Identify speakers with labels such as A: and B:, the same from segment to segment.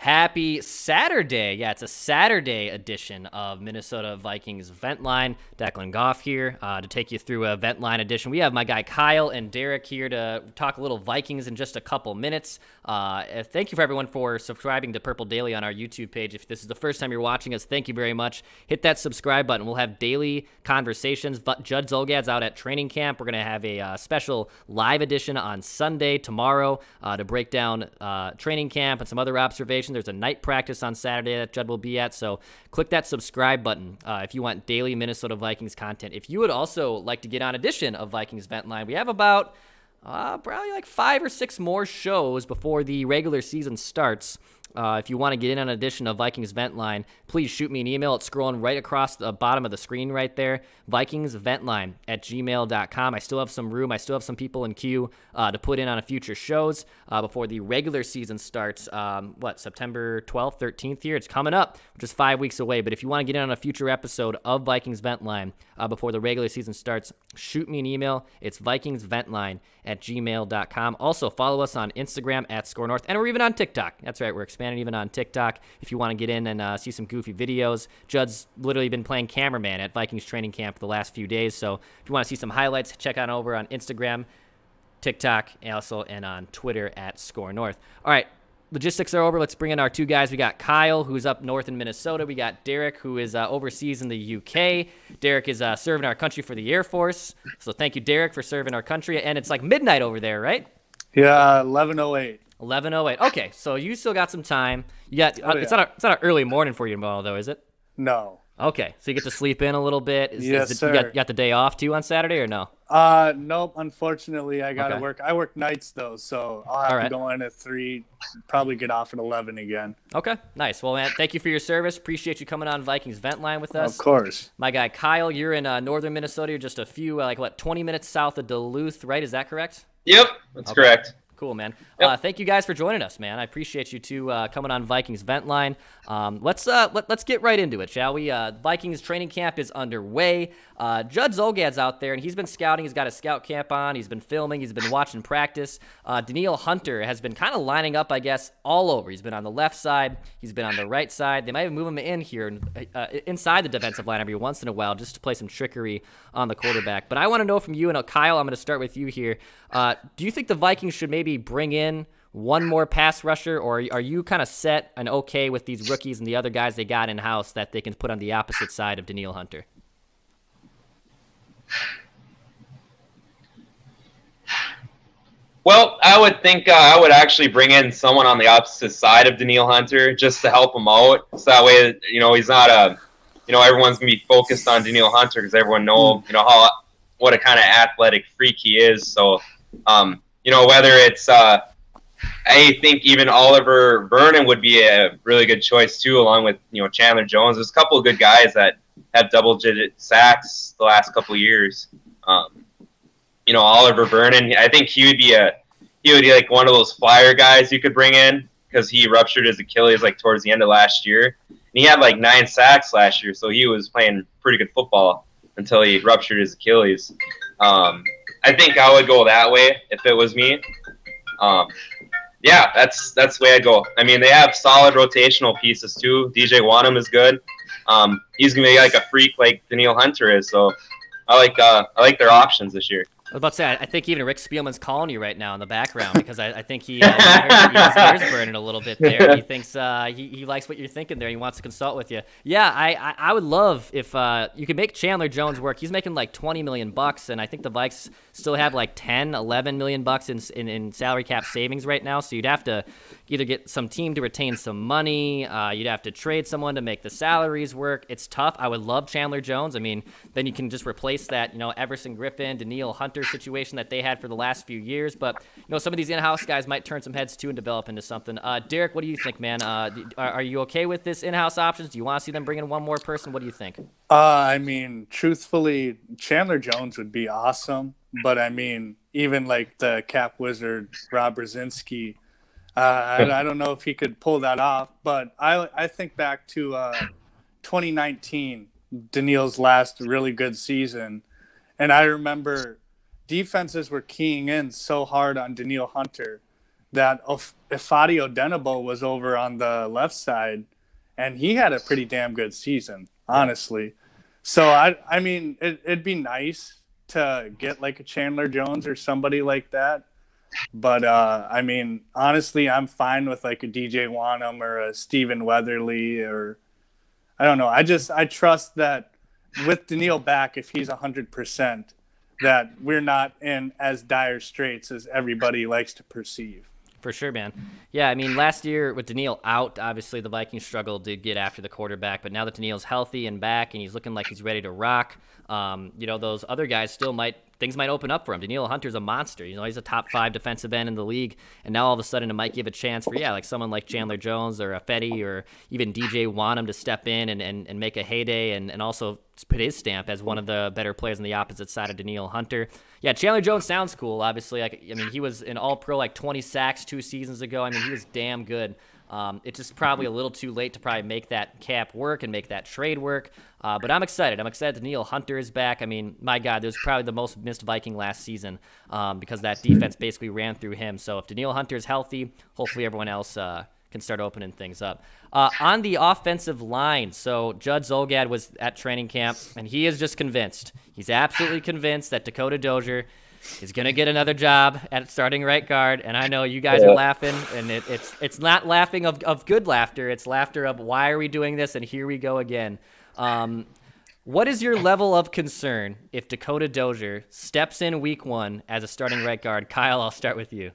A: Happy Saturday. Yeah, it's a Saturday edition of Minnesota Vikings Vent Line. Declan Goff here to take you through a Vent Line edition. We have my guy Kyle and Derek here to talk a little Vikings in just a couple minutes. Thank you for everyone for subscribing to Purple Daily on our YouTube page. If this is the first time you're watching us, thank you very much. Hit that subscribe button. We'll have daily conversations. Judd Zolgad's out at training camp. We're going to have a special live edition on Sunday, tomorrow, to break down training camp and some other observations. There's a night practice on Saturday that Judd will be at, so click that subscribe button if you want daily Minnesota Vikings content. If you would also like to get on edition of Vikings Vent Line, we have about probably like 5 or 6 more shows before the regular season starts. If you want to get in on an edition of Vikings Vent Line, please shoot me an email. It's scrolling right across the bottom of the screen right there, vikingsventline@gmail.com. I still have some room. I still have some people in queue to put in on a future shows before the regular season starts. September 12th, 13th here? It's coming up, just 5 weeks away. But if you want to get in on a future episode of Vikings Vent Line before the regular season starts, shoot me an email. It's vikingsventline@gmail.com. Also, follow us on Instagram @ScoreNorth, and we're even on TikTok. That's right, we're expanding even on TikTok if you want to get in and see some goofy videos. Judd's literally been playing cameraman at Vikings training camp for the last few days, so if you want to see some highlights, check out over on Instagram, TikTok, and also on Twitter @ScoreNorth. All right, logistics are over. Let's bring in our two guys. We got Kyle, who's up north in Minnesota. We got Derek, who is overseas in the UK. Derek is serving our country for the Air Force, so thank you, Derek, for serving our country. And it's like midnight over there, right?
B: Yeah, 11:08.
A: 11:08. Okay, so you still got some time. You got it's not an early morning for you tomorrow, though, is it?
B: No.
A: Okay, so you get to sleep in a little bit.
B: Yes, sir.
A: You got the day off too on Saturday, or no?
B: Nope. Unfortunately, I gotta work. I work nights though, so I'll have to go in at 3. Probably get off at 11 again.
A: Okay, nice. Well, man, thank you for your service. Appreciate you coming on Vikings Vent Line with us.
B: Of course.
A: My guy Kyle, you're in northern Minnesota. You're just a few 20 minutes south of Duluth, right? Is that correct?
C: Yep, that's correct.
A: Cool, man.
C: Yep.
A: Thank you guys for joining us, man. I appreciate you two coming on Vikings Vent Line. Let's get right into it, shall we? Vikings training camp is underway. Judd Zolgad's out there, and he's been scouting. He's got a scout camp on. He's been filming. He's been watching practice. Daniil Hunter has been kind of lining up, I guess, all over. He's been on the left side. He's been on the right side. They might even move him in here inside the defensive line every once in a while just to play some trickery on the quarterback. But I want to know from you, and Kyle, I'm going to start with you here. Do you think the Vikings should maybe bring in one more pass rusher, or are you kind of set and okay with these rookies and the other guys they got in-house that they can put on the opposite side of Daniil Hunter?
C: Well, I would think I would actually bring in someone on the opposite side of Daniil Hunter just to help him out. So that way, he's not everyone's going to be focused on Daniil Hunter because everyone knows, what a kind of athletic freak he is. So, whether it's I think even Oliver Vernon would be a really good choice too, along with Chandler Jones. There's a couple of good guys that have double-digit sacks the last couple of years. Oliver Vernon, I think he would be like one of those flyer guys you could bring in because he ruptured his Achilles towards the end of last year. And he had 9 sacks last year, so he was playing pretty good football until he ruptured his Achilles. I think I would go that way if it was me. Yeah, that's the way I'd go. I mean, they have solid rotational pieces too. DJ Wanham is good. He's gonna be like a freak like Daniil Hunter is. So I like their options this year.
A: I was about to say, I think even Rick Spielman's calling you right now in the background because I think his ears burning a little bit there. He thinks he likes what you're thinking there. He wants to consult with you. Yeah, I would love if you could make Chandler Jones work. He's making $20 million, and I think the Vikes still have $10-11 million in salary cap savings right now. So you'd have to either get some team to retain some money. You'd have to trade someone to make the salaries work. It's tough. I would love Chandler Jones. I mean, then you can just replace that Everson Griffin, Daniil Hunter situation that they had for the last few years. But some of these in-house guys might turn some heads too and develop into something. Derek, what do you think, man? Are you okay with this in-house options? Do you want to see them bring in one more person? What do you think?
B: I mean, truthfully, Chandler Jones would be awesome. But I mean, even the cap wizard Rob Brzezinski, I don't know if he could pull that off. But I think back to 2019, Daniil's last really good season, and I remember defenses were keying in so hard on Daniil Hunter that Ifeadi Odenigbo was over on the left side, and he had a pretty damn good season, honestly. So, I mean, it'd be nice to get like a Chandler Jones or somebody like that. But, I mean, honestly, I'm fine with like a DJ Wanham or a Stephen Weatherly or I don't know. I trust that with Daniil back, if he's 100%, that we're not in as dire straits as everybody likes to perceive.
A: For sure, man. Yeah, I mean, last year with Daniil out, obviously the Vikings struggled to get after the quarterback, but now that Daniil's healthy and back and he's looking like he's ready to rock, those other guys things might open up for him. Daniil Hunter's a monster. He's a top 5 defensive end in the league, and now all of a sudden it might give a chance for, like someone like Chandler Jones or Ifeadi or even DJ Wanham to step in and make a heyday and also put his stamp as one of the better players on the opposite side of Daniil Hunter. Yeah, Chandler Jones sounds cool, obviously. He was an all-pro, like 20 sacks 2 seasons ago. I mean, he was damn good. It's just probably a little too late to probably make that cap work and make that trade work. But I'm excited. I'm excited Daniil Hunter is back. I mean, my God, there's probably the most missed Viking last season because that defense basically ran through him. So if Daniil Hunter is healthy, hopefully everyone else can start opening things up. On the offensive line, so Judd Zolgad was at training camp, and he is just convinced. He's absolutely convinced that Dakota Dozier is going to get another job at starting right guard. And I know you guys are laughing, and it's not laughing of good laughter. It's laughter of why are we doing this, and here we go again. What is your level of concern if Dakota Dozier steps in week 1 as a starting right guard? Kyle, I'll start with you.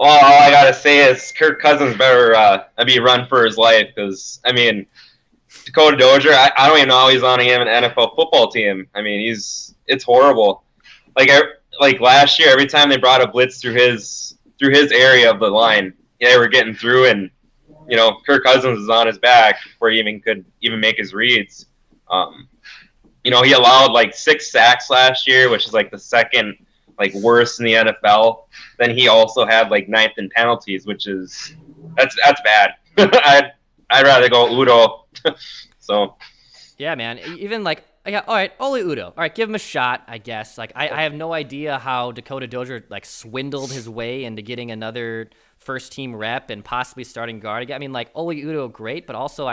C: Well, all I gotta say is Kirk Cousins better be run for his life because I mean Dakota Dozier, I don't even know how he's on an NFL football team. I mean it's horrible. Like last year, every time they brought a blitz through his area of the line, they were getting through, and Kirk Cousins is on his back before he could make his reads. He allowed like 6 sacks last year, which is like the second worst in the NFL. Then he also had like 9th in penalties, which is that's bad. I'd rather go Udo. So
A: yeah, man. Even all right, Oli Udo. All right, give him a shot, I guess. I have no idea how Dakota Dozier swindled his way into getting another first team rep and possibly starting guard. I mean, Oli Udo, great, but also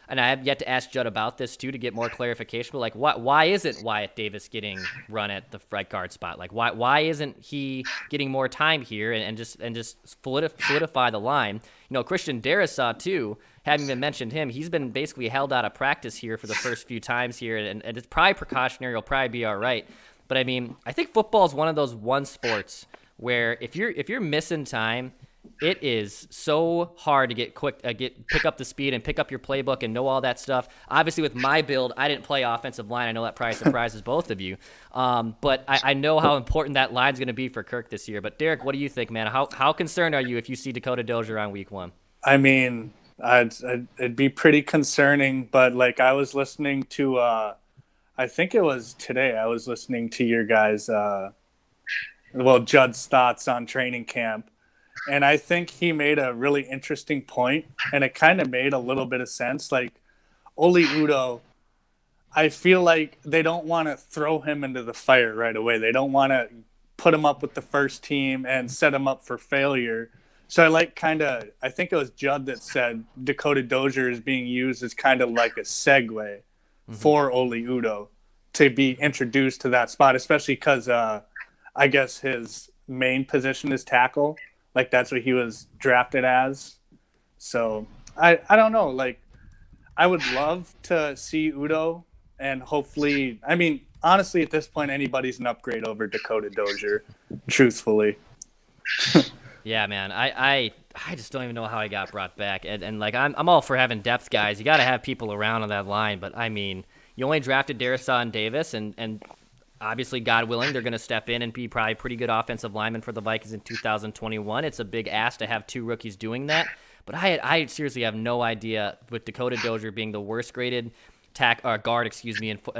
A: and I have yet to ask Judd about this too to get more clarification. But why isn't Wyatt Davis getting run at the right guard spot? Why isn't he getting more time here and just solidify the line? Christian Darrisaw too. Haven't even mentioned him. He's been basically held out of practice here for the first few times here, and it's probably precautionary. He'll probably be all right. But I mean, I think football is one of those sports where if you're missing time, it is so hard to pick up the speed and pick up your playbook and know all that stuff. Obviously, with my build, I didn't play offensive line. I know that probably surprises both of you. But I know how important that line's going to be for Kirk this year. But Derek, what do you think, man? How concerned are you if you see Dakota Dozier on week 1?
B: I mean, it'd be pretty concerning. But I was listening to, I think it was today. I was listening to your guys, Judd's thoughts on training camp. And I think he made a really interesting point, and it kind of made a little bit of sense. Oli Udo, I feel like they don't want to throw him into the fire right away. They don't want to put him up with the first team and set him up for failure. So I think it was Judd that said Dakota Dozier is being used as kind of like a segue for Oli Udo to be introduced to that spot, especially because I guess his main position is tackle. That's what he was drafted as. So I don't know. I would love to see Udo, and hopefully, I mean, honestly, at this point, anybody's an upgrade over Dakota Dozier, truthfully.
A: Yeah, man. I just don't even know how he got brought back. And I'm all for having depth guys. You got to have people around on that line. But I mean, you only drafted Darrisaw and Davis, and obviously, God willing, they're going to step in and be probably pretty good offensive linemen for the Vikings in 2021. It's a big ask to have 2 rookies doing that. But I seriously have no idea, with Dakota Dozier being the worst graded guard,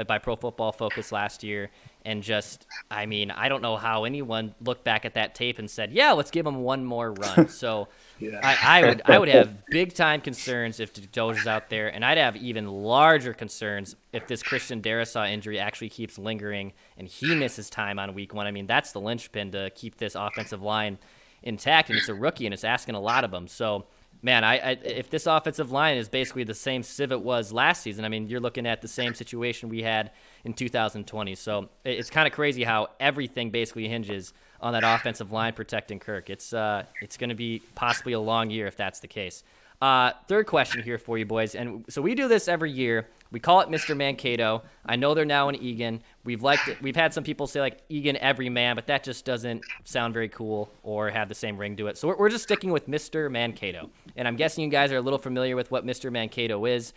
A: by Pro Football Focus last year, and just, I mean, I don't know how anyone looked back at that tape and said, yeah, let's give him one more run. So
B: Yeah.
A: I would have big time concerns if Dozier's out there, and I'd have even larger concerns if this Christian Darrisaw injury actually keeps lingering and he misses time on week 1. I mean, that's the linchpin to keep this offensive line intact, and it's a rookie, and it's asking a lot of them. So, man, if this offensive line is basically the same sieve it was last season, I mean, you're looking at the same situation we had in 2020. So it's kind of crazy how everything basically hinges on that offensive line protecting Kirk. It's going to be possibly a long year if that's the case. Third question here for you boys, and so we do this every year. We call it Mr. Mankato. I know they're now in Egan. We've liked it. We've had some people say like Egan every man, but that just doesn't sound very cool or have the same ring to it. So we're just sticking with Mr. Mankato. And I'm guessing you guys are a little familiar with what Mr. Mankato is.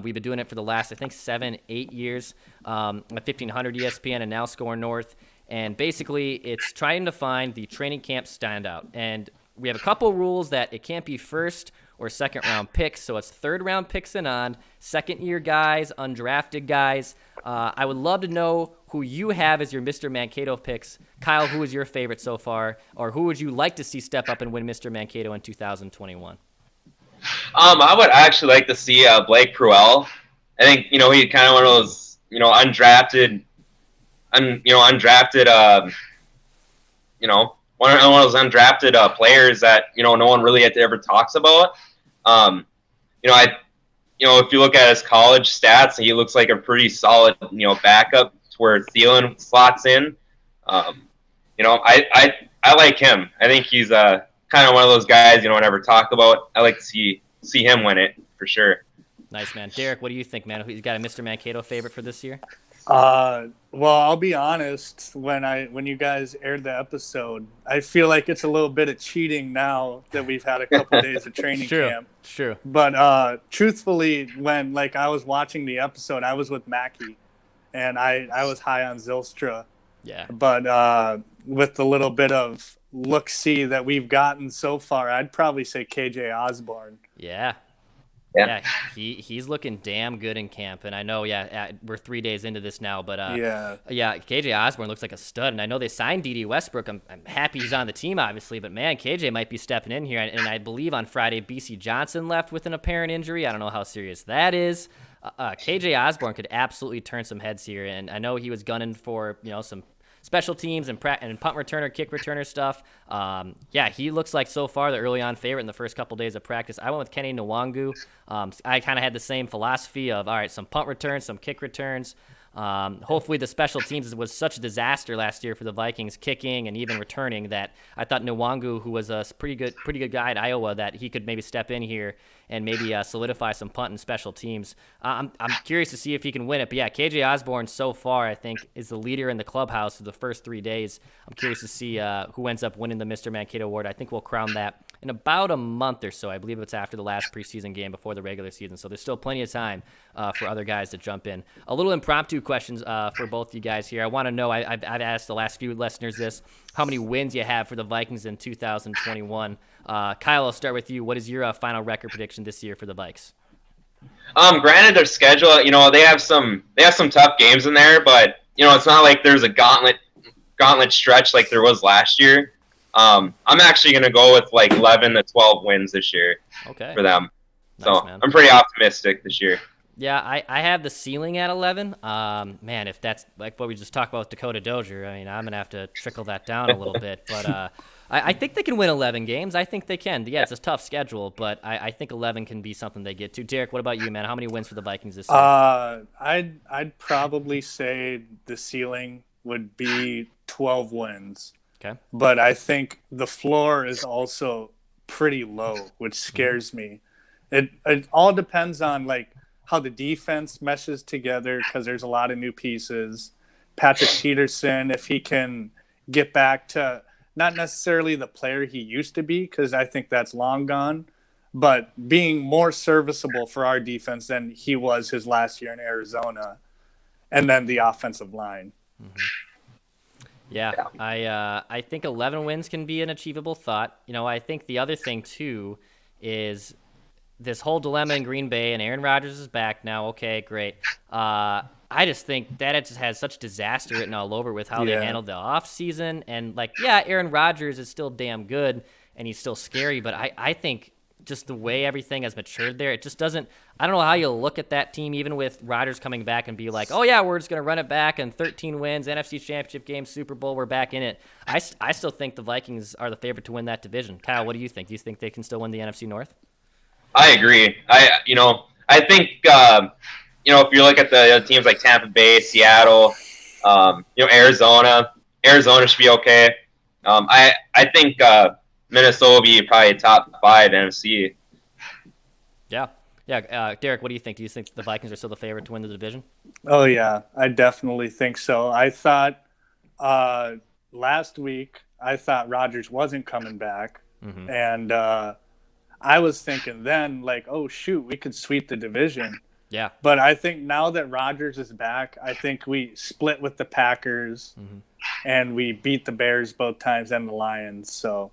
A: We've been doing it for the last, I think, 7-8 years at 1500 ESPN and now Score North. And basically, it's trying to find the training camp standout. And we have a couple rules that it can't be first or second round picks, so it's third round picks and on, second year guys, undrafted guys. I would love to know who you have as your Mr. Mankato picks. Kyle, who is your favorite so far, or who would you like to see step up and win Mr. Mankato in 2021?
C: I would actually like to see Blake Pruell. I think he's kind of one of those undrafted, one of those undrafted players that no one really ever talks about. If you look at his college stats, he looks like a pretty solid backup to where Thielen slots in. I like him. I think he's kind of one of those guys never talk about. I like to see him win it for sure.
A: Nice, man. Derek, what do you think, man? You got a Mr. Mankato favorite for this year?
B: Well, I'll be honest. When you guys aired the episode, I feel like it's a little bit of cheating now that we've had a couple days of training camp.
A: True.
B: But truthfully, when I was watching the episode, I was with Mackie, and I was high on Zylstra.
A: Yeah.
B: But with the little bit of look-see that we've gotten so far, I'd probably say KJ Osborne.
A: Yeah. Yeah, he's looking damn good in camp, and I know, we're 3 days into this now, but KJ Osborne looks like a stud, and I know they signed D.D. Westbrook. I'm happy he's on the team, obviously, but man, KJ might be stepping in here, and I believe on Friday, BC Johnson left with an apparent injury. I don't know how serious that is. KJ Osborne could absolutely turn some heads here, and I know he was gunning for some special teams and punt returner, kick returner stuff. He looks like so far the early on favorite in the first couple days of practice. I went with Kenny Nwangu. I kind of had the same philosophy of, all right, some punt returns, some kick returns. Hopefully the special teams was such a disaster last year for the Vikings, kicking and even returning, that I thought Nwangu, who was a pretty good guy at Iowa, that he could maybe step in here and maybe solidify some punt and special teams. I'm curious to see if he can win it. But yeah, KJ Osborne so far I think is the leader in the clubhouse for the first 3 days. I'm curious to see who ends up winning the Mr. Mankato award. I think we'll crown that in about a month or so. I believe it's after the last preseason game before the regular season. So there's still plenty of time for other guys to jump in. A little impromptu questions for both you guys here. I want to know, I've asked the last few listeners this, how many wins you have for the Vikings in 2021. Kyle, I'll start with you. What is your final record prediction this year for the Vikes?
C: Granted, their schedule, they have some tough games in there, but it's not like there's a gauntlet stretch like there was last year. I'm actually going to go with 11 to 12 wins this year for them.
A: Nice,
C: so
A: man.
C: I'm pretty optimistic this year.
A: Yeah, I have the ceiling at 11. Man, if that's like what we just talked about with Dakota Dozier, I mean, I'm going to have to trickle that down a little bit. But I think they can win 11 games. I think they can. Yeah, it's a tough schedule, but I think 11 can be something they get to. Derek, what about you, man? How many wins for the Vikings this year?
B: I'd probably say the ceiling would be 12 wins.
A: Okay.
B: But I think the floor is also pretty low, which scares me. It all depends on how the defense meshes together, because there's a lot of new pieces. Patrick Peterson, if he can get back to not necessarily the player he used to be, because I think that's long gone, but being more serviceable for our defense than he was his last year in Arizona, and then the offensive line.
A: Mm-hmm. Yeah, I think 11 wins can be an achievable thought. I think the other thing, too, is this whole dilemma in Green Bay, and Aaron Rodgers is back now. Okay, great. I I just think that it just has such disaster written all over with how they handled the offseason. And, like, yeah, Aaron Rodgers is still damn good, and he's still scary, but I think just the way everything has matured there, it just doesn't – I don't know how you'll look at that team, even with Rodgers coming back and be like, oh, yeah, we're just going to run it back and 13 wins, NFC Championship game, Super Bowl, we're back in it. I still think the Vikings are the favorite to win that division. Kyle, what do you think? Do you think they can still win the NFC North?
C: I agree. I think if you look at the teams like Tampa Bay, Seattle, Arizona should be okay. I think Minnesota will be probably top 5 NFC.
A: Yeah. Derek, what do you think? Do you think the Vikings are still the favorite to win the division?
B: Oh yeah, I definitely think so. I thought last week I thought Rodgers wasn't coming back, and I was thinking then, like, oh shoot, we could sweep the division.
A: Yeah.
B: But I think now that Rodgers is back, I think we split with the Packers, and we beat the Bears both times and the Lions. So,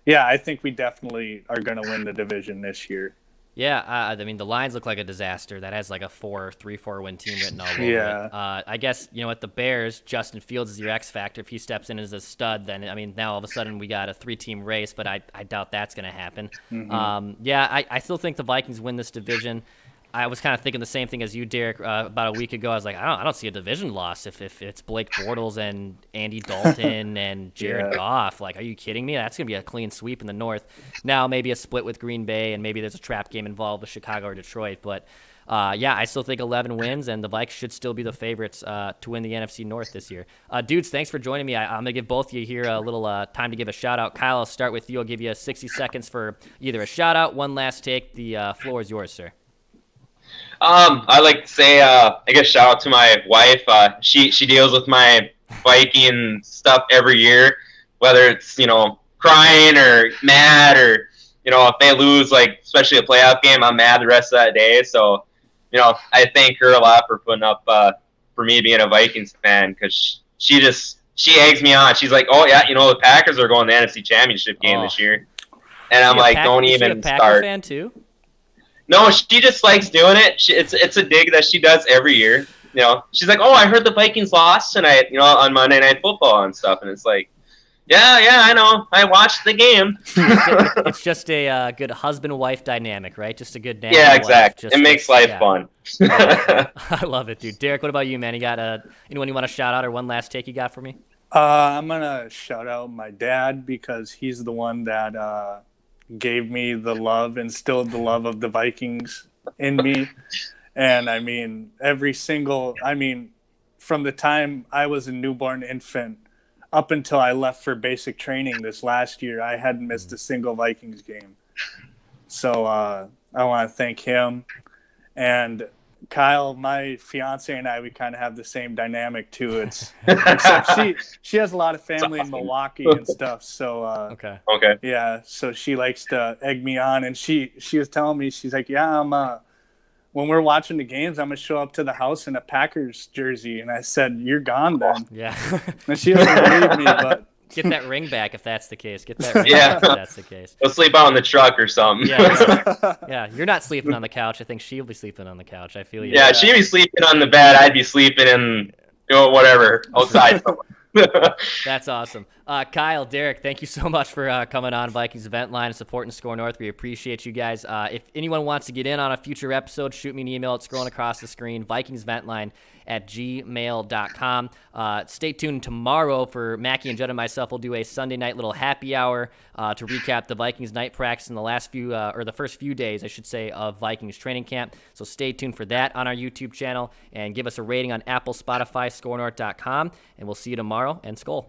B: yeah, I think we definitely are going to win the division this year.
A: Yeah, I mean, the Lions look like a disaster. That has like a 3-4 win team written all over it. I guess, with the Bears, Justin Fields is your X factor. If he steps in as a stud, then, I mean, now all of a sudden we got a 3-team race, but I doubt that's going to happen. I still think the Vikings win this division. I was kind of thinking the same thing as you, Derek, about a week ago. I was like, I don't see a division loss if it's Blake Bortles and Andy Dalton and Jared Goff. Like, are you kidding me? That's going to be a clean sweep in the North. Now maybe a split with Green Bay, and maybe there's a trap game involved with Chicago or Detroit. But, I still think 11 wins, and the Vikes should still be the favorites to win the NFC North this year. Dudes, thanks for joining me. I'm going to give both of you here a little time to give a shout-out. Kyle, I'll start with you. I'll give you 60 seconds for either a shout-out, one last take. The floor is yours, sir.
C: I'd like to say, I guess shout out to my wife. She deals with my Viking stuff every year, whether it's, crying or mad or, if they lose, like, especially a playoff game, I'm mad the rest of that day. So, I thank her a lot for putting up, for me being a Vikings fan, because she eggs me on. She's like, oh yeah, the Packers are going to the NFC Championship game this year. And I'm like, don't even start.
A: Packer fan too?
C: No, she just likes doing it. It's a dig that she does every year. She's like, oh, I heard the Vikings lost tonight, on Monday Night Football and stuff. And it's like, yeah, I know. I watched the game.
A: It's just a good husband-wife dynamic, right? Just a good dad.
C: Yeah, exactly. It makes life fun.
A: I love it, dude. Derek, what about you, man? You got anyone you want to shout out or one last take you got for me?
B: I'm going to shout out my dad because he's the one that gave me the love, instilled the love of the Vikings in me. And I mean, from the time I was a newborn infant up until I left for basic training this last year, I hadn't missed a single Vikings game. So I want to thank him. And Kyle, my fiance, and I, we kind of have the same dynamic too. Except she has a lot of family in Milwaukee and stuff. So
C: okay.
B: Yeah, so she likes to egg me on, and she was telling me, she's like, yeah, when we're watching the games, I'm gonna show up to the house in a Packers jersey. And I said, you're gone then.
A: Yeah.
B: And she doesn't believe me, but.
A: Get that ring back if that's the case. Get that ring back if that's the case.
C: We'll sleep out on the truck or something.
A: Yeah, you're not sleeping on the couch. I think she'll be sleeping on the couch. I feel you.
C: Yeah, she'd be sleeping on the bed. I'd be sleeping in, whatever, outside somewhere.
A: That's awesome. Kyle, Derek, thank you so much for coming on Vikings Vent Line and supporting Score North. We appreciate you guys. If anyone wants to get in on a future episode, shoot me an email. It's scrolling across the screen, vikingsventline@gmail.com. Stay tuned tomorrow for Mackie and Judd and myself. We'll do a Sunday night little happy hour to recap the Vikings night practice in the first few days, I should say, of Vikings training camp. So stay tuned for that on our YouTube channel, and give us a rating on Apple, Spotify, scorenorth.com, and we'll see you tomorrow, and Skol.